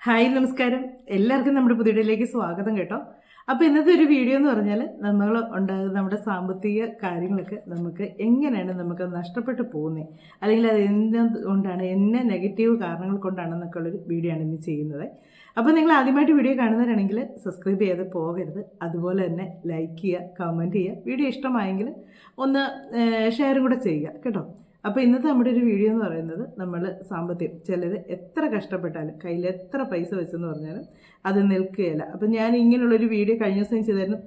Hi നമസ്കാരം. എല്ലാവർക്കും നമ്മുടെ പുതിയ വീഡിയോയിലേക്ക് സ്വാഗതം കേട്ടോ. അപ്പോൾ ഇന്നത്തെ ഒരു വീഡിയോ എന്ന് പറഞ്ഞാൽ നമ്മൾ ഉണ്ടാകുന്ന നമ്മുടെ സാമ്പത്തിക കാര്യങ്ങളൊക്കെ നമുക്ക് എങ്ങനെയാണ് നമുക്ക് നഷ്ടപ്പെട്ടു പോകുന്നത്, അല്ലെങ്കിൽ അത് എന്തുകൊണ്ടാണ് എന്നെ നെഗറ്റീവ് കാരണങ്ങൾ കൊണ്ടാണെന്നൊക്കെ ഉള്ളൊരു വീഡിയോ ആണ് ഇന്ന് ചെയ്യുന്നത്. അപ്പോൾ നിങ്ങൾ ആദ്യമായിട്ട് വീഡിയോ കാണുന്നവരാണെങ്കിൽ സബ്സ്ക്രൈബ് ചെയ്ത് പോകരുത്. അതുപോലെ തന്നെ ലൈക്ക് ചെയ്യുക, കമൻറ്റ് ചെയ്യുക, വീഡിയോ ഇഷ്ടമായെങ്കിൽ ഒന്ന് ഷെയറും കൂടെ ചെയ്യുക കേട്ടോ. അപ്പോൾ ഇന്നത്തെ നമ്മുടെ ഒരു വീഡിയോ എന്ന് പറയുന്നത് നമ്മൾ സാമ്പത്തികം ചിലർ എത്ര കഷ്ടപ്പെട്ടാലും കയ്യിൽ എത്ര പൈസ വെച്ചെന്ന് പറഞ്ഞാലും അത് നിൽക്കുകയില്ല. അപ്പം ഞാൻ ഇങ്ങനെയുള്ളൊരു വീഡിയോ കഴിഞ്ഞ ദിവസം ചെയ്തായിരുന്നു,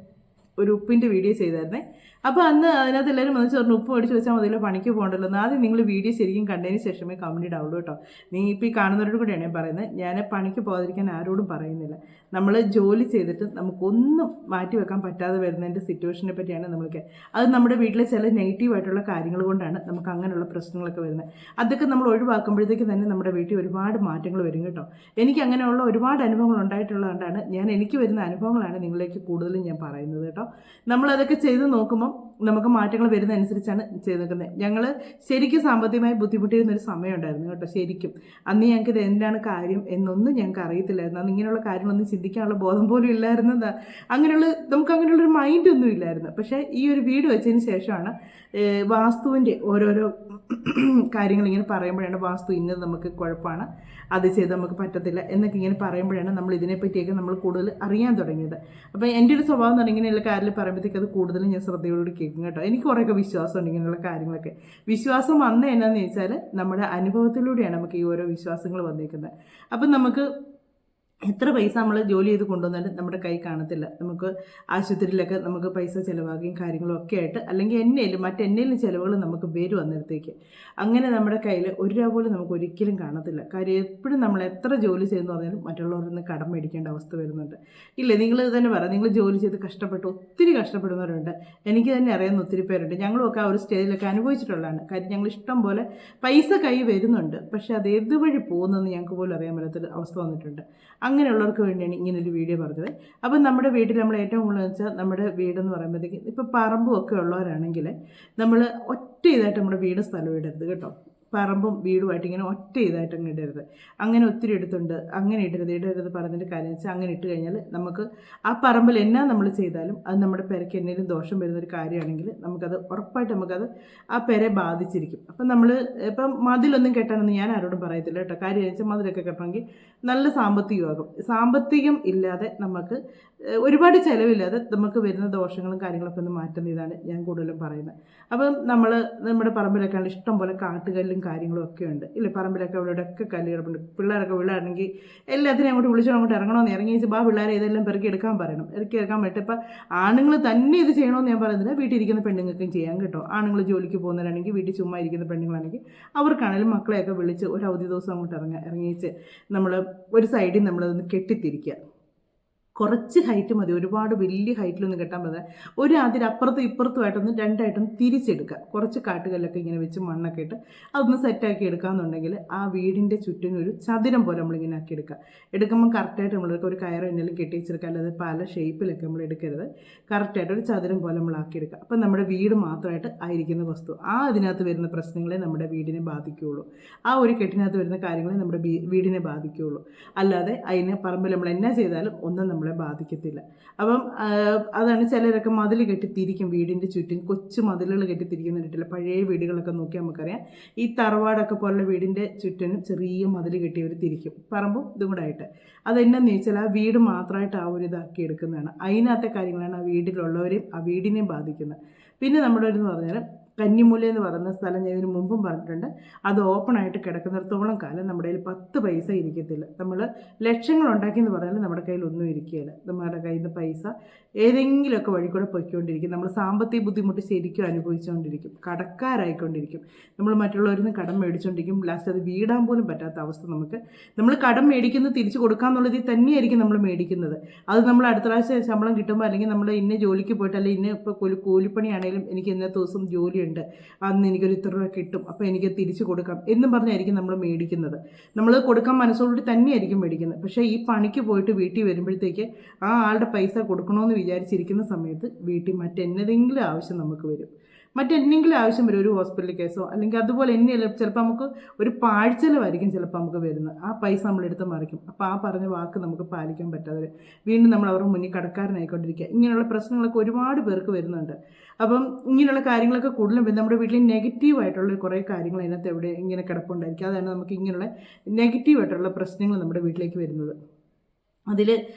ഒരു ഉപ്പിൻ്റെ വീഡിയോ ചെയ്തായിരുന്നേ. അപ്പോൾ അന്ന് അതിനകത്ത് എല്ലാവരും വന്നിച്ച് പറഞ്ഞു ഉപ്പ് മേടിച്ച് വെച്ചാൽ മതിയല്ലോ, പണിക്ക് പോകണ്ടല്ലോ എന്ന്. ആദ്യം നിങ്ങൾ വീഡിയോ ശരിക്കും കണ്ടതിന് ശേഷമേ കമൻറ്റ് ഇടാവുള്ളൂ കേട്ടോ. നീ ഇപ്പോൾ ഈ കാണുന്നവരോട് കൂടെയാണ് ഞാൻ പറയുന്നത്. ഞാൻ പണിക്ക് പോകാതിരിക്കാൻ ആരോടും പറയുന്നില്ല. നമ്മൾ ജോലി ചെയ്തിട്ട് നമുക്കൊന്നും മാറ്റി വെക്കാൻ പറ്റാതെ വരുന്നതിൻ്റെ സിറ്റുവേഷനെ പറ്റിയാണ് നമ്മൾക്ക്. അത് നമ്മുടെ വീട്ടിലെ ചില നെഗറ്റീവായിട്ടുള്ള കാര്യങ്ങൾ കൊണ്ടാണ് നമുക്ക് അങ്ങനെയുള്ള പ്രശ്നങ്ങളൊക്കെ വരുന്നത്. അതൊക്കെ നമ്മൾ ഒഴിവാക്കുമ്പോഴത്തേക്ക് തന്നെ നമ്മുടെ വീട്ടിൽ ഒരുപാട് മാറ്റങ്ങൾ വരും കേട്ടോ. എനിക്ക് അങ്ങനെയുള്ള ഒരുപാട് അനുഭവങ്ങൾ ഉണ്ടായിട്ടുള്ളതുകൊണ്ടാണ് എനിക്ക് വരുന്ന അനുഭവങ്ങളാണ് നിങ്ങളിലേക്ക് കൂടുതലും ഞാൻ പറയുന്നത് കേട്ടോ. നമ്മളതൊക്കെ ചെയ്ത് നോക്കുമ്പം നമുക്ക് മാറ്റങ്ങൾ വരുന്നതനുസരിച്ചാണ് ചെയ്ത് നിൽക്കുന്നത്. ഞങ്ങൾ ശരിക്കും സാമ്പത്തികമായി ബുദ്ധിമുട്ടിയിരുന്നൊരു സമയം ഉണ്ടായിരുന്നു കേട്ടോ. ശരിക്കും അന്ന് ഞങ്ങൾക്ക് ഇത് എന്താണ് കാര്യം എന്നൊന്നും ഞങ്ങൾക്ക് അറിയത്തില്ലായിരുന്നു. അന്ന് ഇങ്ങനെയുള്ള കാര്യങ്ങളൊന്നും ചിന്തിക്കാനുള്ള ബോധം പോലും ഇല്ലായിരുന്നു. നമുക്ക് അങ്ങനെയുള്ളൊരു മൈൻഡൊന്നും ഇല്ലായിരുന്നു. പക്ഷേ ഈ ഒരു വീട് വെച്ചതിന് ശേഷമാണ് വാസ്തുവിൻ്റെ ഓരോരോ കാര്യങ്ങൾ ഇങ്ങനെ പറയുമ്പോഴാണ്, വാസ്തു ഇന്നത് നമുക്ക് കുഴപ്പമാണ്, അത് ചെയ്ത് നമുക്ക് പറ്റത്തില്ല എന്നൊക്കെ ഇങ്ങനെ പറയുമ്പോഴാണ് നമ്മൾ ഇതിനെപ്പറ്റിയൊക്കെ നമ്മൾ കൂടുതൽ അറിയാൻ തുടങ്ങിയത്. അപ്പോൾ എൻ്റെ ഒരു സ്വഭാവം എന്ന് പറഞ്ഞാൽ ഇങ്ങനെയുള്ള കാര്യങ്ങൾ പറയുമ്പോഴത്തേക്ക് അത് കൂടുതലും ഞാൻ ശ്രദ്ധയോടുകൂടി കേൾക്കും കേട്ടോ. എനിക്ക് കുറേയൊക്കെ വിശ്വാസമുണ്ട് ഇങ്ങനെയുള്ള കാര്യങ്ങളൊക്കെ. വിശ്വാസം വന്നത് എന്നാന്ന് ചോദിച്ചാൽ നമ്മുടെ അനുഭവത്തിലൂടെയാണ് നമുക്ക് ഈ ഓരോ വിശ്വാസങ്ങൾ വന്നിരിക്കുന്നത്. അപ്പം നമുക്ക് എത്ര പൈസ നമ്മൾ ജോലി ചെയ്ത് കൊണ്ടുവന്നാലും നമ്മുടെ കൈ കാണത്തില്ല. നമുക്ക് ആശുപത്രിയിലൊക്കെ നമുക്ക് പൈസ ചിലവാക്കുകയും കാര്യങ്ങളും ഒക്കെ ആയിട്ട്, അല്ലെങ്കിൽ മറ്റെന്നേലും ചിലവുകൾ നമുക്ക് വരും അന്നേരത്തേക്ക്. അങ്ങനെ നമ്മുടെ കയ്യിൽ ഒരു രൂപ പോലും നമുക്ക് ഒരിക്കലും കാണത്തില്ല. കാര്യം എപ്പോഴും നമ്മൾ എത്ര ജോലി ചെയ്തെന്ന് പറഞ്ഞാലും മറ്റുള്ളവരിൽ നിന്ന് കടം മേടിക്കേണ്ട അവസ്ഥ വരുന്നുണ്ട്. ഇല്ലേ, നിങ്ങൾ തന്നെ പറ, നിങ്ങൾ ജോലി ചെയ്ത് കഷ്ടപ്പെട്ട് ഒത്തിരി കഷ്ടപ്പെടുന്നവരുണ്ട്. എനിക്ക് തന്നെ അറിയാവുന്ന ഒത്തിരി പേരുണ്ട്. ഞങ്ങളുമൊക്കെ ആ ഒരു സ്റ്റേജിലൊക്കെ അനുഭവിച്ചിട്ടുള്ളതാണ്. കാര്യം ഞങ്ങൾ ഇഷ്ടം പോലെ പൈസ കൈ വരുന്നുണ്ട്, പക്ഷേ അത് ഏതുവഴി പോകുന്നതെന്ന് ഞങ്ങൾക്ക് പോലും അറിയാൻ പറ്റാത്തൊരു അവസ്ഥ വന്നിട്ടുണ്ട്. അങ്ങനെയുള്ളവർക്ക് വേണ്ടിയാണ് ഇങ്ങനൊരു വീഡിയോ പറഞ്ഞത്. അപ്പം നമ്മുടെ വീട്ടിൽ നമ്മൾ ഏറ്റവും കൂടുതൽ വെച്ചാൽ നമ്മുടെ വീടെന്ന് പറയുമ്പോഴത്തേക്ക് ഇപ്പോൾ പറമ്പും ഒക്കെ ഉള്ളവരാണെങ്കിൽ നമ്മൾ ഒറ്റ ഇതായിട്ട് നമ്മുടെ വീട് സ്ഥലം ഇടരുത് കേട്ടോ. പറമ്പും വീടുമായിട്ട് ഇങ്ങനെ ഒറ്റ ഇതായിട്ട് അങ്ങ് ഇടരുത്. അങ്ങനെ ഒത്തിരി എടുത്തുണ്ട് അങ്ങനെ ഇടരുത് പറഞ്ഞതിൻ്റെ കാര്യം വെച്ചാൽ അങ്ങനെ ഇട്ട് കഴിഞ്ഞാൽ നമുക്ക് ആ പറമ്പിൽ എന്നാ നമ്മൾ ചെയ്താലും അത് നമ്മുടെ പെരയ്ക്ക് എന്തെങ്കിലും ദോഷം വരുന്നൊരു കാര്യമാണെങ്കിൽ നമുക്കത് ഉറപ്പായിട്ട് നമുക്കത് ആ പെരെ ബാധിച്ചിരിക്കും. അപ്പം നമ്മൾ ഇപ്പം മതിലൊന്നും കെട്ടാനൊന്നും ഞാൻ ആരോടും പറയത്തില്ല കേട്ടോ. കാര്യം വെച്ചാൽ മതിലൊക്കെ കെട്ടണമെങ്കിൽ നല്ല സാമ്പത്തികമാകും. സാമ്പത്തികം ഇല്ലാതെ നമുക്ക് ഒരുപാട് ചിലവില്ലാതെ നമുക്ക് വരുന്ന ദോഷങ്ങളും കാര്യങ്ങളൊക്കെ ഒന്ന് മാറ്റുന്ന ഇതാണ് ഞാൻ കൂടുതലും പറയുന്നത്. അപ്പം നമ്മുടെ പറമ്പിലൊക്കെ ആണെങ്കിൽ ഇഷ്ടം പോലെ കാട്ടുകല്ലും കാര്യങ്ങളും ഒക്കെ ഉണ്ട് ഇല്ലേ. പറമ്പിലൊക്കെ അവിടെയൊക്കെ കല്ല് കിടപ്പുണ്ട്. പിള്ളേരൊക്കെ വീടാണെങ്കിൽ എല്ലാത്തിനും അങ്ങോട്ട് അങ്ങോട്ട് ഇറങ്ങണമെന്ന് ഇറങ്ങി വെച്ച് പിള്ളേരെ ഇതെല്ലാം പെറുക്കി എടുക്കാൻ പറയണം. എടുക്കാൻ പറ്റും. ഇപ്പം ആണുങ്ങൾ തന്നെ ഇത് ചെയ്യണമെന്ന് ഞാൻ പറയുന്നില്ല, വീട്ടിലിരിക്കുന്ന പെണ്ണുങ്ങൾക്കും ചെയ്യാം കേട്ടോ. ആണുങ്ങൾ ജോലിക്ക് പോകുന്നവരാണെങ്കിൽ, വീട്ടിൽ ചുമ്മാ ഇരിക്കുന്ന പെണ്ണുങ്ങളാണെങ്കിൽ അവർക്കാണെങ്കിലും മക്കളെയൊക്കെ വിളിച്ച് ഒരു അവധി ദിവസം അങ്ങോട്ട് ഇറങ്ങിച്ച് നമ്മൾ ഒരു സൈഡിൽ നമ്മളതൊന്ന് കെട്ടിത്തിരിക്കുക. കുറച്ച് ഹൈറ്റ് മതി, ഒരുപാട് വലിയ ഹൈറ്റിലൊന്നും കെട്ടാൻ പറ്റില്ല. ഒരു അതിന് അപ്പുറത്തും ഇപ്പുറത്തുമായിട്ടൊന്ന് രണ്ടായിട്ടൊന്ന് തിരിച്ചെടുക്കുക. കുറച്ച് കാട്ടുകല്ലൊക്കെ ഇങ്ങനെ വെച്ച് മണ്ണൊക്കെ ഇട്ട് അതൊന്ന് സെറ്റാക്കി എടുക്കാമെന്നുണ്ടെങ്കിൽ ആ വീടിൻ്റെ ചുറ്റിനും ഒരു ചതുരം പോലെ നമ്മളിങ്ങനെ ആക്കി എടുക്കുക. എടുക്കുമ്പോൾ കറക്റ്റായിട്ട് നമ്മളെടുക്കുക. ഒരു കയറ് എന്തെങ്കിലും കെട്ടി വെച്ചെടുക്കുക, അല്ലാതെ പല ഷേപ്പിലൊക്കെ നമ്മൾ എടുക്കരുത്. കറക്റ്റായിട്ട് ഒരു ചതുരം പോലെ നമ്മൾ ആക്കിയെടുക്കുക. അപ്പം നമ്മുടെ വീട് മാത്രമായിട്ട് ആയിരിക്കുന്ന വസ്തു അതിനകത്ത് വരുന്ന പ്രശ്നങ്ങളെ നമ്മുടെ വീടിനെ ബാധിക്കുകയുള്ളൂ. ആ ഒരു കെട്ടിനകത്ത് വരുന്ന കാര്യങ്ങളെ നമ്മുടെ വീടിനെ ബാധിക്കുകയുള്ളൂ. അല്ലാതെ അതിനെ പറമ്പിൽ നമ്മൾ എന്നാ ചെയ്താലും ഒന്നും നമ്മളെ ബാധിക്കത്തില്ല. അപ്പം അതാണ് ചിലരൊക്കെ മതിൽ കെട്ടിത്തിരിക്കും വീടിൻ്റെ ചുറ്റും. കൊച്ചു മതിലുകൾ കെട്ടിത്തിരിക്കുന്നിട്ടില്ല. പഴയ വീടുകളൊക്കെ നോക്കി നമുക്കറിയാം. ഈ തറവാടൊക്കെ പോലുള്ള വീടിൻ്റെ ചുറ്റിനും ചെറിയ മതിൽ കെട്ടിയവർ തിരിക്കും, പറമ്പും ഇതും കൂടെ ആയിട്ട്. അതെന്നാന്ന് ചോദിച്ചാൽ ആ വീട് മാത്രമായിട്ട് ആ ഒരു ഇതാക്കി എടുക്കുന്നതാണ്. അതിനകത്തെ കാര്യങ്ങളാണ് ആ വീട്ടിലുള്ളവരെയും ആ വീടിനെയും ബാധിക്കുന്നത്. പിന്നെ നമ്മുടെ ഒരു എന്ന് പറഞ്ഞാൽ കന്നിമൂല എന്ന് പറയുന്ന സ്ഥലം ഞാൻ ഇതിന് മുമ്പും പറഞ്ഞിട്ടുണ്ട്. അത് ഓപ്പണായിട്ട് കിടക്കുന്നിടത്തോളം കാലം നമ്മുടെ കയ്യിൽ 10 പൈസ ഇരിക്കത്തില്ല. നമ്മൾ ലക്ഷങ്ങൾ ഉണ്ടാക്കിയെന്ന് പറഞ്ഞാൽ നമ്മുടെ കയ്യിൽ ഒന്നും ഇരിക്കുകയില്ല. നമ്മുടെ കയ്യിൽ നിന്ന് പൈസ ഏതെങ്കിലുമൊക്കെ വഴി കൂടെ പൊയ്ക്കൊണ്ടിരിക്കും. നമ്മൾ സാമ്പത്തിക ബുദ്ധിമുട്ട് ശരിക്കും അനുഭവിച്ചുകൊണ്ടിരിക്കും, കടക്കാരായിക്കൊണ്ടിരിക്കും. നമ്മൾ മറ്റുള്ളവരിൽ നിന്ന് കടം മേടിച്ചുകൊണ്ടിരിക്കും. ലാസ്റ്റ് അത് വീടാൻ പോലും പറ്റാത്ത അവസ്ഥ നമുക്ക്. നമ്മൾ കടം മേടിക്കുന്നത് തിരിച്ച് കൊടുക്കാമെന്നുള്ളതിൽ തന്നെയായിരിക്കും നമ്മൾ മേടിക്കുന്നത്. അത് നമ്മൾ അടുത്ത പ്രാവശ്യം ശമ്പളം കിട്ടുമ്പോൾ, അല്ലെങ്കിൽ നമ്മൾ ഇന്ന ജോലിക്ക് പോയിട്ട്, അല്ലെങ്കിൽ ഇന്ന ഇപ്പോൾ കൂലിപ്പണിയാണെങ്കിലും എനിക്ക് ഇന്നത്തെ ദിവസം ജോലി ഉണ്ട്, അന്ന് എനിക്കൊരു ഇത്ര രൂപ കിട്ടും, അപ്പോൾ എനിക്ക് തിരിച്ചു കൊടുക്കാം എന്നും പറഞ്ഞായിരിക്കും നമ്മൾ മേടിക്കുന്നത്. നമ്മൾ കൊടുക്കാൻ മനസ്സോടുകൂടി തന്നെയായിരിക്കും മേടിക്കുന്നത്. പക്ഷേ ഈ പണിക്ക് പോയിട്ട് വീട്ടിൽ വരുമ്പോഴത്തേക്ക് ആ ആളുടെ പൈസ കൊടുക്കണമെന്ന് വിചാരിച്ചിരിക്കുന്ന സമയത്ത് വീട്ടിൽ മറ്റെന്തെങ്കിലും ആവശ്യം നമുക്ക് വരും. മറ്റെന്തെങ്കിലും ആവശ്യം വരും, ഒരു ഹോസ്പിറ്റൽ കേസോ അല്ലെങ്കിൽ അതുപോലെ തന്നെയല്ല, ചിലപ്പോൾ നമുക്ക് ഒരു പാഴ്ചലമായിരിക്കും ചിലപ്പോൾ നമുക്ക് വരുന്നത്. ആ പൈസ നമ്മളെടുത്ത് മറിക്കും. അപ്പോൾ ആ പറഞ്ഞ വാക്ക് നമുക്ക് പാലിക്കാൻ പറ്റാതെ വീണ്ടും നമ്മൾ അവരുടെ മുന്നിൽ കടക്കാരനായിക്കൊണ്ടിരിക്കുക. ഇങ്ങനെയുള്ള പ്രശ്നങ്ങളൊക്കെ ഒരുപാട് പേർക്ക് വരുന്നുണ്ട്. അപ്പം ഇങ്ങനെയുള്ള കാര്യങ്ങളൊക്കെ കൂടുതലും നമ്മുടെ വീട്ടിൽ നെഗറ്റീവായിട്ടുള്ള കുറേ കാര്യങ്ങൾ അതിനകത്ത് എവിടെ ഇങ്ങനെ കിടപ്പുണ്ടായിരിക്കും. അതാണ് നമുക്ക് ഇങ്ങനെയുള്ള നെഗറ്റീവായിട്ടുള്ള പ്രശ്നങ്ങൾ നമ്മുടെ വീട്ടിലേക്ക് വരുന്നത്. അതിൽ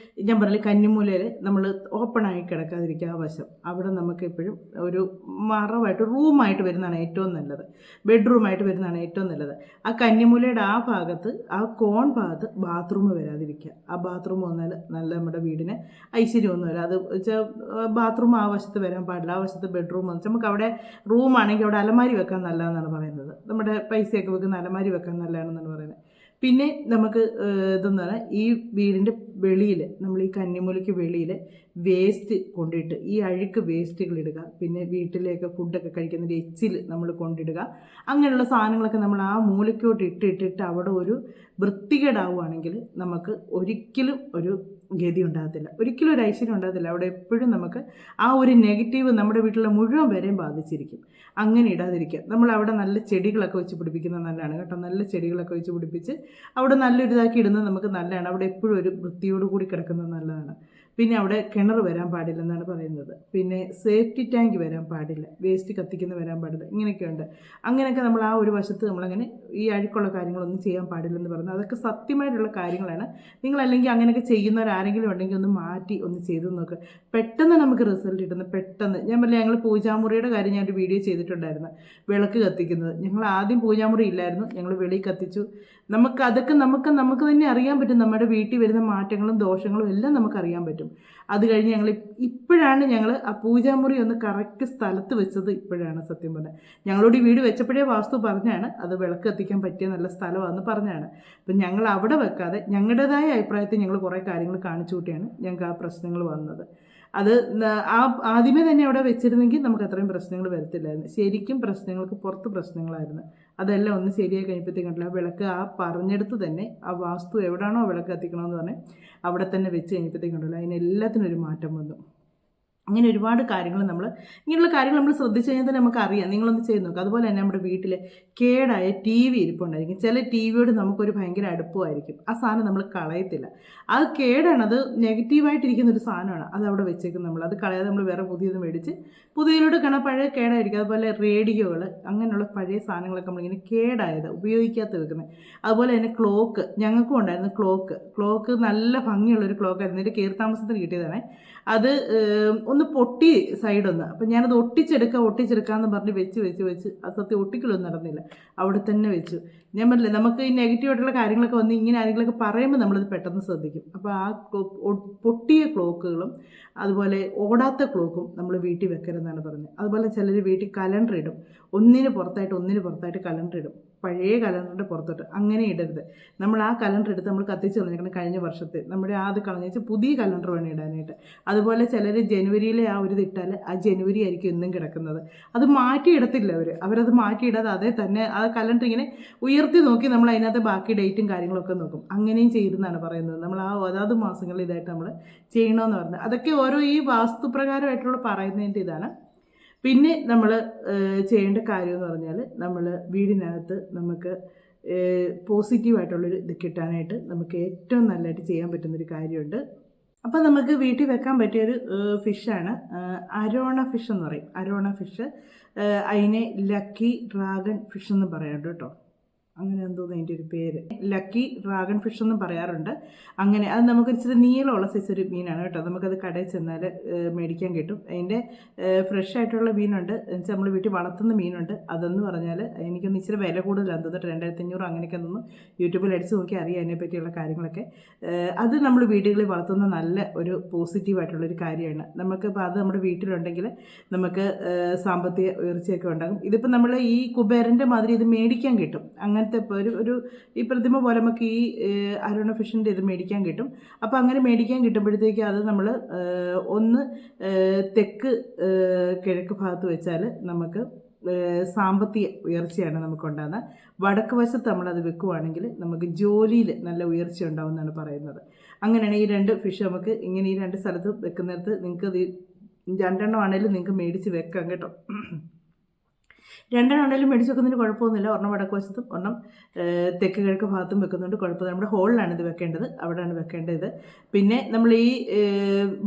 ഞാൻ പറഞ്ഞില്ല, കന്നിമൂലയിൽ നമ്മൾ ഓപ്പണായി കിടക്കാതിരിക്കുക. ആ വശം അവിടെ നമുക്ക് എപ്പോഴും ഒരു മറവായിട്ട് റൂമായിട്ട് വരുന്നതാണ് ഏറ്റവും നല്ലത്, ബെഡ്റൂമായിട്ട് വരുന്നതാണ് ഏറ്റവും നല്ലത്. ആ കന്നിമൂലയുടെ ആ ഭാഗത്ത്, ആ കോൺ ഭാഗത്ത് ബാത്റൂം വരാതിരിക്കുക. ആ ബാത്റൂം വന്നാൽ നല്ല നമ്മുടെ വീടിന് ഐശ്വര്യമൊന്നുമില്ല. അത് വെച്ചാൽ ബാത്റൂം ആ വശത്ത് വരാൻ പാടില്ല. ആ വശത്ത് ബെഡ്റൂം വന്ന് നമുക്ക് അവിടെ റൂമാണെങ്കിൽ അവിടെ അലമാരി വെക്കാൻ നല്ലതെന്നാണ് പറയുന്നത്. നമ്മുടെ പൈസയൊക്കെ വെക്കുന്ന അലമാരി വെക്കാൻ നല്ലതാണെന്നാണ് പറയുന്നത്. പിന്നെ നമുക്ക് ഇതെന്ന് പറഞ്ഞാൽ ഈ വീടിൻ്റെ വെളിയിൽ, നമ്മൾ ഈ കന്നിമൂലയ്ക്ക് വെളിയിൽ വേസ്റ്റ് കൊണ്ടിട്ട്, ഈ അഴുക്ക് വേസ്റ്റുകൾ ഇടുക. പിന്നെ വീട്ടിലേക്ക് ഫുഡൊക്കെ കഴിക്കുന്ന എച്ചിൽ നമ്മൾ കൊണ്ടിടുക. അങ്ങനെയുള്ള സാധനങ്ങളൊക്കെ നമ്മൾ ആ മൂലയ്ക്കോട്ട് ഇട്ടിട്ട് അവിടെ ഒരു വൃത്തികേടാവുകയാണെങ്കിൽ നമുക്ക് ഒരിക്കലും ഒരു ഗതി ഉണ്ടാകത്തില്ല, ഒരിക്കലും ഒരു ഐശ്വര്യം ഉണ്ടാകത്തില്ല. അവിടെ എപ്പോഴും നമുക്ക് ആ ഒരു നെഗറ്റീവ് നമ്മുടെ വീട്ടിലെ മുഴുവൻ പേരെയും ബാധിച്ചിരിക്കും. അങ്ങനെ ഇടാതിരിക്കുക. നമ്മൾ അവിടെ നല്ല ചെടികളൊക്കെ വെച്ച് പിടിപ്പിക്കുന്നത് നല്ലതാണ് കേട്ടോ. നല്ല ചെടികളൊക്കെ വെച്ച് പിടിപ്പിച്ച് അവിടെ നല്ലൊരു ഇതാക്കി ഇടുന്നത് നമുക്ക് നല്ലതാണ്. അവിടെ എപ്പോഴും ഒരു വൃത്തിയോടുകൂടി കിടക്കുന്നത് നല്ലതാണ്. പിന്നെ അവിടെ കിണർ വരാൻ പാടില്ലെന്നാണ് പറയുന്നത്. പിന്നെ സേഫ്റ്റി ടാങ്ക് വരാൻ പാടില്ല, വേസ്റ്റ് കത്തിക്കുന്ന വരാൻ പാടില്ല. ഇങ്ങനെയൊക്കെയുണ്ട്. അങ്ങനെയൊക്കെ നമ്മൾ ആ ഒരു വശത്ത് നമ്മളങ്ങനെ ഈ അഴുക്കുള്ള കാര്യങ്ങളൊന്നും ചെയ്യാൻ പാടില്ലെന്ന് പറയുന്നത് അതൊക്കെ സത്യമായിട്ടുള്ള കാര്യങ്ങളാണ്. നിങ്ങളല്ലെങ്കിൽ അങ്ങനെയൊക്കെ ചെയ്യുന്നവരാരെങ്കിലും ഉണ്ടെങ്കിൽ ഒന്ന് മാറ്റി ഒന്ന് ചെയ്തു നോക്കുക. പെട്ടെന്ന് നമുക്ക് റിസൾട്ട് കിട്ടുന്നത്. പെട്ടെന്ന് ഞാൻ പറഞ്ഞില്ല, ഞങ്ങൾ പൂജാമുറിയുടെ കാര്യം ഞാനൊരു വീഡിയോ ചെയ്തിട്ടുണ്ടായിരുന്നു, വിളക്ക് കത്തിക്കുന്നത്. ഞങ്ങൾ ആദ്യം പൂജാമുറി ഇല്ലായിരുന്നു, ഞങ്ങൾ വെളി കത്തിച്ചു. അതൊക്കെ നമുക്ക് തന്നെ അറിയാൻ പറ്റും. നമ്മുടെ വീട്ടിൽ വരുന്ന മാറ്റങ്ങളും ദോഷങ്ങളും എല്ലാം നമുക്കറിയാൻ പറ്റും. അത് കഴിഞ്ഞ് ഇപ്പോഴാണ് ഞങ്ങൾ ആ പൂജാമുറി ഒന്ന് കറക്റ്റ് സ്ഥലത്ത് വെച്ചത്. ഇപ്പോഴാണ് സത്യം പറഞ്ഞത്. ഞങ്ങളോട് ഈ വീട് വെച്ചപ്പോഴേ വാസ്തു പറഞ്ഞാണ് അത് വിളക്ക് കത്തിക്കാൻ പറ്റിയ നല്ല സ്ഥലമാണെന്ന് പറഞ്ഞാണ്. അപ്പം ഞങ്ങൾ അവിടെ വെക്കാതെ ഞങ്ങളുടേതായ അഭിപ്രായത്തിൽ ഞങ്ങൾ കുറേ കാര്യങ്ങൾ കാണിച്ചു കൂട്ടിയാണ് ഞങ്ങൾക്ക് ആ പ്രശ്നങ്ങൾ വന്നത്. അത് ആദ്യമേ തന്നെ അവിടെ വെച്ചിരുന്നെങ്കിൽ നമുക്ക് അത്രയും പ്രശ്നങ്ങൾ വരത്തില്ലായിരുന്നു. ശരിക്കും പ്രശ്നങ്ങൾക്ക് പുറത്ത് പ്രശ്നങ്ങളായിരുന്നു. അതെല്ലാം ഒന്ന് ശരിയായി കഴിഞ്ഞപ്പോഴത്തേക്കും കണ്ടില്ല, ആ വിളക്ക് ആ പറഞ്ഞെടുത്ത് തന്നെ ആ വാസ്തു എവിടെയാണോ വിളക്ക് കത്തിക്കണമെന്ന് പറഞ്ഞാൽ അവിടെ തന്നെ വെച്ച് കഴിഞ്ഞപ്പോഴത്തേക്കും കണ്ടില്ല, അതിനെല്ലാത്തിനും ഒരു മാറ്റം വന്നു. അങ്ങനെ ഒരുപാട് കാര്യങ്ങൾ ഇങ്ങനെയുള്ള കാര്യങ്ങൾ നമ്മൾ ശ്രദ്ധിച്ചു കഴിഞ്ഞാൽ തന്നെ നമുക്കറിയാം. നിങ്ങളൊന്ന് ചെയ്ത് നോക്കുക. അതുപോലെ തന്നെ നമ്മുടെ വീട്ടിൽ കേടായ TV ഇരിപ്പുണ്ടായിരിക്കും. ചില TV യോട് നമുക്കൊരു ഭയങ്കര അടുപ്പമായിരിക്കും. ആ സാധനം നമ്മൾ കളയത്തില്ല. അത് കേടാണ്, അത് നെഗറ്റീവായിട്ടിരിക്കുന്ന ഒരു സാധനമാണ്. അത് അവിടെ വെച്ചേക്കും. അത് കളയാതെ നമ്മൾ വേറെ പുതിയത് മേടിച്ച് പുതിയതിലോട്ട് പഴയ കേടായിരിക്കും. അതുപോലെ റേഡിയോകൾ, അങ്ങനെയുള്ള പഴയ സാധനങ്ങളൊക്കെ നമ്മളിങ്ങനെ കേടായത് ഉപയോഗിക്കാത്ത വെക്കുന്നത്. അതുപോലെ തന്നെ ക്ലോക്ക്, ഞങ്ങൾക്കും ഉണ്ടായിരുന്നു ക്ലോക്ക് നല്ല ഭംഗിയുള്ളൊരു ക്ലോക്കായിരുന്നു. എൻ്റെ കയറിത്താമസത്തിന് കിട്ടിയതാണ്. അത് ഒന്ന് പൊട്ടി സൈഡൊന്ന്. അപ്പം ഞാനത് ഒട്ടിച്ചെടുക്കാമെന്ന് പറഞ്ഞ് വെച്ച് അത് സത്യം ഒട്ടിക്കലൊന്നും നടന്നില്ല. അവിടെ തന്നെ വെച്ചു. ഞാൻ പറഞ്ഞില്ല, നമുക്ക് ഈ നെഗറ്റീവായിട്ടുള്ള കാര്യങ്ങളൊക്കെ വന്ന് ഇങ്ങനെ ആരെങ്കിലുമൊക്കെ പറയുമ്പോൾ നമ്മളത് പെട്ടെന്ന് ശ്രദ്ധിക്കും. അപ്പോൾ ആ പൊട്ടിയ ക്ലോക്കുകളും അതുപോലെ ഓടാത്ത ക്ലോക്കും നമ്മൾ വീട്ടിൽ വെക്കരുതെന്നാണ് പറഞ്ഞത്. അതുപോലെ ചിലർ വീട്ടിൽ കലണ്ടർ ഇടും. ഒന്നിന് പുറത്തായിട്ട് കലണ്ടർ ഇടും. പഴയ കലണ്ടറിൻ്റെ പുറത്തോട്ട് അങ്ങനെ ഇടരുത്. നമ്മൾ ആ കലണ്ടർ എടുത്ത് നമ്മൾ കത്തിച്ച് കളഞ്ഞേക്കണം. കഴിഞ്ഞ വർഷത്തെ നമ്മുടെ അത് കളഞ്ഞേച്ച് പുതിയ കലണ്ടർ വേണം ഇടാനായിട്ട്. അതുപോലെ ചിലർ ജനുവരിയിലെ ആ ഒരു ഇട്ടാൽ ആ ജനുവരി ആയിരിക്കും എന്നും കിടക്കുന്നത്. അത് മാറ്റിയിടത്തില്ല അവരത് മാറ്റിയിടാതെ അതേ തന്നെ ആ കലണ്ടർ ഇങ്ങനെ ഉയർത്തി നോക്കി നമ്മൾ അതിനകത്ത് ബാക്കി ഡേറ്റും കാര്യങ്ങളൊക്കെ നോക്കും. അങ്ങനെയും ചെയ്യുന്നതാണ് പറയുന്നത്. നമ്മൾ ആ അതാത് മാസങ്ങളിൽ ഇതായിട്ട് നമ്മൾ ചെയ്യണമെന്ന് പറഞ്ഞത്. അതൊക്കെ ഓരോ ഈ വാസ്തുപ്രകാരമായിട്ടുള്ള പറയുന്നതിൻ്റെ ഇതാണ്. പിന്നെ നമ്മൾ ചെയ്യേണ്ട കാര്യമെന്ന് പറഞ്ഞാൽ നമ്മൾ വീടിനകത്ത് നമുക്ക് പോസിറ്റീവായിട്ടുള്ളൊരു ഇത് കിട്ടാനായിട്ട് നമുക്ക് ഏറ്റവും നല്ലതായിട്ട് ചെയ്യാൻ പറ്റുന്നൊരു കാര്യമുണ്ട്. അപ്പം നമുക്ക് വീട്ടിൽ വെക്കാൻ പറ്റിയൊരു ഫിഷാണ് അരോണ ഫിഷ് എന്ന് പറയും. അരോണ ഫിഷ്, അതിനെ ലക്കി ഡ്രാഗൺ ഫിഷ് എന്ന് പറയാം കേട്ടോ. അങ്ങനെ എന്തോന്ന് അതിൻ്റെ ഒരു പേര്, ലക്കി ഡ്രാഗൺ ഫിഷ് എന്നും പറയാറുണ്ട്. അങ്ങനെ അത് നമുക്ക് ഇച്ചിരി നീളമുള്ള സൈസ് ഒരു മീനാണ് കേട്ടോ. നമുക്കത് കടയിൽ ചെന്നാൽ മേടിക്കാൻ കിട്ടും. അതിൻ്റെ ഫ്രഷ് ആയിട്ടുള്ള മീനുണ്ട്, എന്നുവെച്ചാൽ നമ്മൾ വീട്ടിൽ വളർത്തുന്ന മീനുണ്ട്. അതെന്ന് പറഞ്ഞാൽ എനിക്കൊന്ന് ഇച്ചിരി വില കൂടുതലാണ് തോന്നിട്ട് 2500 അങ്ങനെയൊക്കെ ഒന്ന് യൂട്യൂബിൽ അടിച്ച് നോക്കി അറിയാം അതിനെ പറ്റിയുള്ള കാര്യങ്ങളൊക്കെ. അത് നമ്മൾ വീടുകളിൽ വളർത്തുന്ന നല്ല ഒരു പോസിറ്റീവായിട്ടുള്ളൊരു കാര്യമാണ്. നമുക്കിപ്പോൾ അത് നമ്മുടെ വീട്ടിലുണ്ടെങ്കിൽ നമുക്ക് സാമ്പത്തിക ഉയർച്ചയൊക്കെ ഉണ്ടാകും. ഇതിപ്പോൾ നമ്മൾ ഈ കുബേരൻ്റെ മാതിരി ഇത് മേടിക്കാൻ കിട്ടും. അങ്ങനത്തെ ഇപ്പോൾ ഒരു ഈ പ്രതിമ പോലെ നമുക്ക് ഈ അരോണ ഫിഷിൻ്റെ ഇത് മേടിക്കാൻ കിട്ടും. അപ്പോൾ അങ്ങനെ മേടിക്കാൻ കിട്ടുമ്പോഴത്തേക്ക് അത് നമ്മൾ ഒന്ന് തെക്ക് കിഴക്ക് ഭാഗത്ത് വെച്ചാൽ നമുക്ക് സാമ്പത്തിക ഉയർച്ചയാണ് നമുക്കുണ്ടാകുന്നത്. വടക്ക് വശത്ത് നമ്മളത് വെക്കുവാണെങ്കിൽ നമുക്ക് ജോലിയിൽ നല്ല ഉയർച്ച ഉണ്ടാവുമെന്നാണ് പറയുന്നത്. അങ്ങനെയാണ് ഈ 2 ഫിഷ് നമുക്ക് ഇങ്ങനെ ഈ 2 സ്ഥലത്ത് വെക്കുന്നിടത്ത് നിങ്ങൾക്ക് 2 ആണെങ്കിലും നിങ്ങൾക്ക് മേടിച്ച് വെക്കാം കേട്ടോ. രണ്ടെണ്ണം ഉണ്ടെങ്കിലും മേടിച്ച് വെക്കുന്നതിന് കുഴപ്പമൊന്നുമില്ല. ഒരെണ്ണം വടക്ക് വശത്തും ഒരെണ്ണം തെക്ക് കിഴക്ക് ഭാഗത്തും വെക്കുന്നുണ്ട്, കുഴപ്പമില്ല. നമ്മുടെ ഹോളിലാണ് ഇത് വെക്കേണ്ടത്, അവിടെയാണ് വെക്കേണ്ടത്. പിന്നെ നമ്മൾ ഈ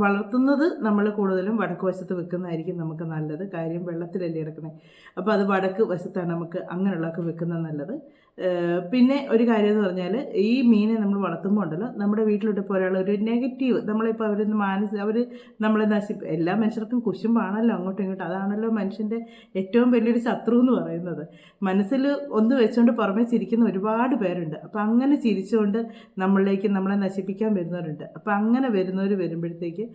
വളർത്തുന്നത് നമ്മൾ കൂടുതലും വടക്ക് വശത്ത് വെക്കുന്നതായിരിക്കും നമുക്ക് നല്ലത്. കാര്യം വെള്ളത്തിലല്ലേ കിടക്കുന്നത്. അപ്പോൾ അത് വടക്ക് വശത്താണ് നമുക്ക് അങ്ങനെയുള്ളതൊക്കെ വെക്കുന്നത് നല്ലത്. പിന്നെ ഒരു കാര്യം എന്ന് പറഞ്ഞാൽ, ഈ മീനെ നമ്മൾ വളർത്തുമ്പോൾ ഉണ്ടല്ലോ, നമ്മുടെ വീട്ടിലോട്ട് ഇപ്പോൾ ഒരാളൊരു നെഗറ്റീവ് നമ്മളിപ്പോൾ അവർ നമ്മളെ എല്ലാ മനുഷ്യർക്കും കുശുമ്പാണല്ലോ അങ്ങോട്ടും ഇങ്ങോട്ടും. അതാണല്ലോ മനുഷ്യൻ്റെ ഏറ്റവും വലിയൊരു ശത്രു എന്ന് പറയുന്നത്. മനസ്സിൽ ഒന്ന് വെച്ചുകൊണ്ട് പുറമേ ചിരിക്കുന്ന ഒരുപാട് പേരുണ്ട്. അപ്പോൾ അങ്ങനെ ചിരിച്ചുകൊണ്ട് നമ്മളെ നശിപ്പിക്കാൻ വരുന്നവരുണ്ട്. അപ്പോൾ അങ്ങനെ വരുമ്പോഴത്തേക്ക്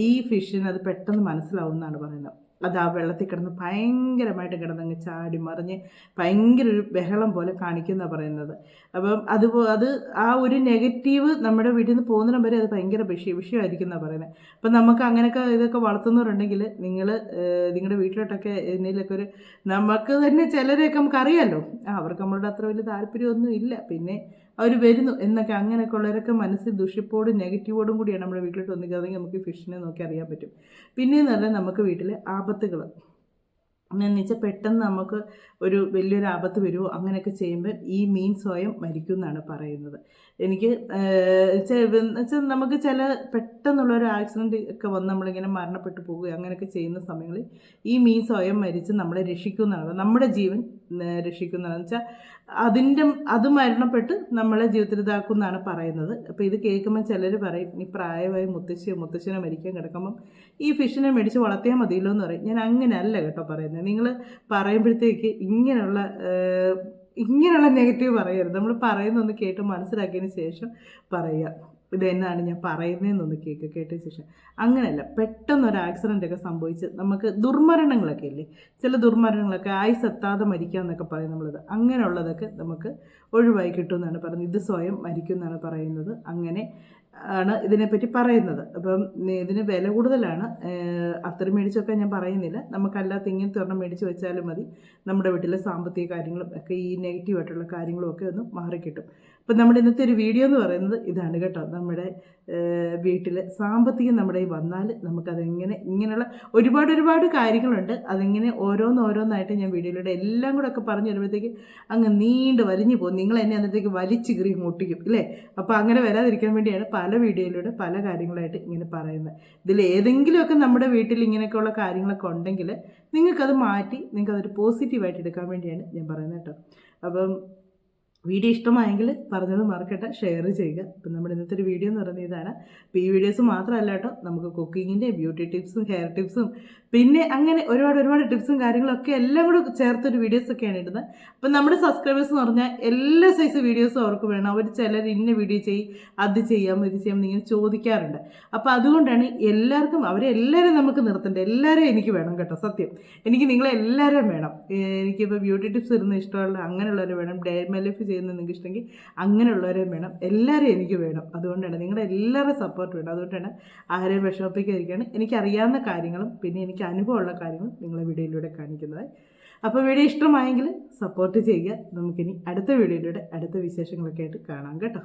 ഈ ഫിഷിന് അത് പെട്ടെന്ന് മനസ്സിലാവും എന്നാണ് പറയുന്നത്. അത് ആ വെള്ളത്തിൽ കിടന്ന് ഭയങ്കരമായിട്ട് കിടന്നങ്ങ് ചാടി മറിഞ്ഞ് ഭയങ്കര ഒരു ബഹളം പോലെ കാണിക്കുന്ന പറയുന്നത്. അപ്പം അത് ആ ഒരു നെഗറ്റീവ് നമ്മുടെ വീട്ടിൽ നിന്ന് പോകുന്നിടം വരെ അത് ഭയങ്കര വിഷയമായിരിക്കും എന്നാണ് പറയുന്നത്. അപ്പം നമുക്ക് അങ്ങനെയൊക്കെ ഇതൊക്കെ വളർത്തുന്നവരുണ്ടെങ്കിൽ നിങ്ങളുടെ വീട്ടിലോട്ടൊക്കെ എന്തെങ്കിലുമൊക്കെ നമുക്ക് തന്നെ ചിലരെയൊക്കെ നമുക്കറിയാമല്ലോ, അവർക്ക് നമ്മളുടെ അത്ര വലിയ താല്പര്യമൊന്നും ഇല്ല, പിന്നെ അവർ വരുന്നു എന്നൊക്കെ, അങ്ങനെയൊക്കെ ഉള്ളവരൊക്കെ മനസ്സിൽ ദുഷിപ്പോടും നെഗറ്റീവോടും കൂടിയാണ് നമ്മുടെ വീട്ടിലോട്ട് വന്നിരിക്കുന്നതെങ്കിൽ നമുക്ക് ഫിഷിനെ നോക്കി അറിയാൻ പറ്റും. പിന്നെയെന്ന് പറഞ്ഞാൽ നമുക്ക് വീട്ടിൽ ആപത്തുകൾ എന്ന് വെച്ചാൽ പെട്ടെന്ന് നമുക്ക് ഒരു വലിയൊരു ആപത്ത് വരുമോ അങ്ങനെയൊക്കെ ചെയ്യുമ്പോൾ ഈ മീൻ സ്വയം മരിക്കും എന്നാണ് പറയുന്നത്. എനിക്ക് വെച്ചാൽ നമുക്ക് ചില പെട്ടെന്നുള്ളൊരു ആക്സിഡൻറ്റ് ഒക്കെ വന്ന് നമ്മളിങ്ങനെ മരണപ്പെട്ടു പോകുക അങ്ങനെയൊക്കെ ചെയ്യുന്ന സമയങ്ങളിൽ ഈ മീൻ സ്വയം മരിച്ച് നമ്മളെ രക്ഷിക്കുന്നതാണ്, നമ്മുടെ ജീവൻ രക്ഷിക്കുന്നതാണെന്ന് വെച്ചാൽ അത് മരണപ്പെട്ട് നമ്മളെ ജീവിതത്തിൽ ഇതാക്കുമെന്നാണ് പറയുന്നത്. അപ്പോൾ ഇത് കേൾക്കുമ്പോൾ ചിലർ പറയും, ഈ പ്രായമായി മുത്തശ്ശനോ മരിക്കാൻ കിടക്കുമ്പം ഈ ഫിഷിനെ മേടിച്ച് വളർത്തിയാൽ മതിയല്ലോ എന്ന് പറയും. ഞാൻ അങ്ങനെയല്ല കേട്ടോ പറയുന്നത്. നിങ്ങൾ പറയുമ്പോഴത്തേക്ക് ഇങ്ങനെയുള്ള നെഗറ്റീവ് പറയരുത്. നമ്മൾ പറയുന്നൊന്ന് കേട്ട് മനസ്സിലാക്കിയതിന് ശേഷം പറയുക, ഇതെന്നാണ് ഞാൻ പറയുന്നതെന്നൊന്ന് കേട്ടതിന് ശേഷം. അങ്ങനെയല്ല, പെട്ടെന്നൊരു ആക്സിഡൻ്റൊക്കെ സംഭവിച്ച് നമുക്ക് ദുർമരണങ്ങളൊക്കെ ഇല്ലേ, ചില ദുർമരണങ്ങളൊക്കെ ആയുസ്സെത്താതെ മരിക്കുക എന്നൊക്കെ പറയും നമ്മളത്. അങ്ങനെയുള്ളതൊക്കെ നമുക്ക് ഒഴിവായി കിട്ടുമെന്നാണ് പറയുന്നത്. ഇത് സ്വയം മരിക്കും എന്നാണ് പറയുന്നത്. അങ്ങനെ ആണ് ഇതിനെപ്പറ്റി പറയുന്നത്. അപ്പം ഇതിന് വില കൂടുതലാണ്. അത്ര മേടിച്ചൊക്കെ ഞാൻ പറയുന്നില്ല, നമുക്കല്ലാത്ത ഇങ്ങനത്തെ ഒരെണ്ണം മേടിച്ച് വെച്ചാലും മതി. നമ്മുടെ വീട്ടിലെ സാമ്പത്തിക കാര്യങ്ങളും ഒക്കെ ഈ നെഗറ്റീവായിട്ടുള്ള കാര്യങ്ങളും ഒക്കെ ഒന്ന് മാറിക്കിട്ടും. അപ്പം നമ്മുടെ ഇന്നത്തെ ഒരു വീഡിയോ എന്ന് പറയുന്നത് ഇതാണ് കേട്ടോ. നമ്മുടെ വീട്ടിൽ സാമ്പത്തികം നമ്മുടെ ഈ വന്നാൽ നമുക്കതെങ്ങനെ ഇങ്ങനെയുള്ള ഒരുപാട് കാര്യങ്ങളുണ്ട്. അതിങ്ങനെ ഓരോന്നായിട്ട് ഞാൻ വീഡിയോയിലൂടെ എല്ലാം കൂടെ ഒക്കെ പറഞ്ഞു വരുമ്പോഴത്തേക്ക് അങ്ങ് വലിഞ്ഞു പോകും. നിങ്ങൾ എന്നെ അന്നത്തേക്ക് വലിച്ചു കീറി മുട്ടിക്കും ഇല്ലേ. അപ്പോൾ അങ്ങനെ വരാതിരിക്കാൻ വേണ്ടിയാണ് പല വീഡിയോയിലൂടെ പല കാര്യങ്ങളായിട്ട് ഇങ്ങനെ പറയുന്നത്. ഇതിൽ ഏതെങ്കിലുമൊക്കെ നമ്മുടെ വീട്ടിൽ ഇങ്ങനെയൊക്കെയുള്ള കാര്യങ്ങളൊക്കെ ഉണ്ടെങ്കിൽ നിങ്ങൾക്കത് മാറ്റി നിങ്ങൾക്കതൊരു പോസിറ്റീവായിട്ട് എടുക്കാൻ വേണ്ടിയാണ് ഞാൻ പറയുന്നത് കേട്ടോ. അപ്പം വീഡിയോ ഇഷ്ടമായെങ്കിൽ പറഞ്ഞത് മറക്കട്ടെ, ഷെയർ ചെയ്യുക. ഇപ്പം നമ്മുടെ ഇന്നത്തെ ഒരു വീഡിയോ എന്ന് പറയുന്നത് ഇതാണ്. അപ്പോൾ ഈ വീഡിയോസ് മാത്രമല്ല കേട്ടോ, നമുക്ക് കുക്കിങ്ങിൻ്റെ ബ്യൂട്ടി ടിപ്സും ഹെയർ ടിപ്സും പിന്നെ അങ്ങനെ ഒരുപാട് ടിപ്സും കാര്യങ്ങളൊക്കെ എല്ലാം കൂടെ ചേർത്തൊരു വീഡിയോസൊക്കെയാണ് ഇടുന്നത്. അപ്പം നമ്മുടെ സബ്സ്ക്രൈബേഴ്സ് എന്ന് പറഞ്ഞാൽ എല്ലാ സൈസ് വീഡിയോസും അവർക്ക് വേണം. അവർ ചിലർ ഇന്ന വീഡിയോ അത് ചെയ്യാം ഇത് ചെയ്യാം എന്നിങ്ങനെ ചോദിക്കാറുണ്ട്. അപ്പോൾ അതുകൊണ്ടാണ് അവരെല്ലാവരും നമുക്ക് നിർത്തണ്ട, എല്ലാവരും എനിക്ക് വേണം കേട്ടോ. സത്യം, എനിക്ക് നിങ്ങളെല്ലാവരും വേണം. എനിക്കിപ്പോൾ ബ്യൂട്ടി ടിപ്സ് ഇടുന്ന ഇഷ്ടമുള്ള അങ്ങനെയുള്ളവർ വേണം, ഡേ മൈ ലൈഫ് ചെയ്യുന്നത് നിങ്ങൾക്ക് ഇഷ്ടമെങ്കിൽ അങ്ങനെയുള്ളവരെയും വേണം, എല്ലാവരും എനിക്ക് വേണം. അതുകൊണ്ടാണ് നിങ്ങളുടെ എല്ലാവരുടെയും സപ്പോർട്ട് വേണം. അതുകൊണ്ടാണ് ആരെയും വിഷമിപ്പിക്കാതിരിക്കുകയാണ്. എനിക്കറിയാവുന്ന കാര്യങ്ങളും പിന്നെ എനിക്ക് അനുഭവമുള്ള കാര്യങ്ങളും നിങ്ങളെ വീഡിയോയിലൂടെ കാണിക്കുന്നത്. അപ്പോൾ വീഡിയോ ഇഷ്ടമായെങ്കിൽ സപ്പോർട്ട് ചെയ്യുക. നമുക്കിനി അടുത്ത വീഡിയോയിലൂടെ അടുത്ത വിശേഷങ്ങളൊക്കെ ആയിട്ട് കാണാം കേട്ടോ.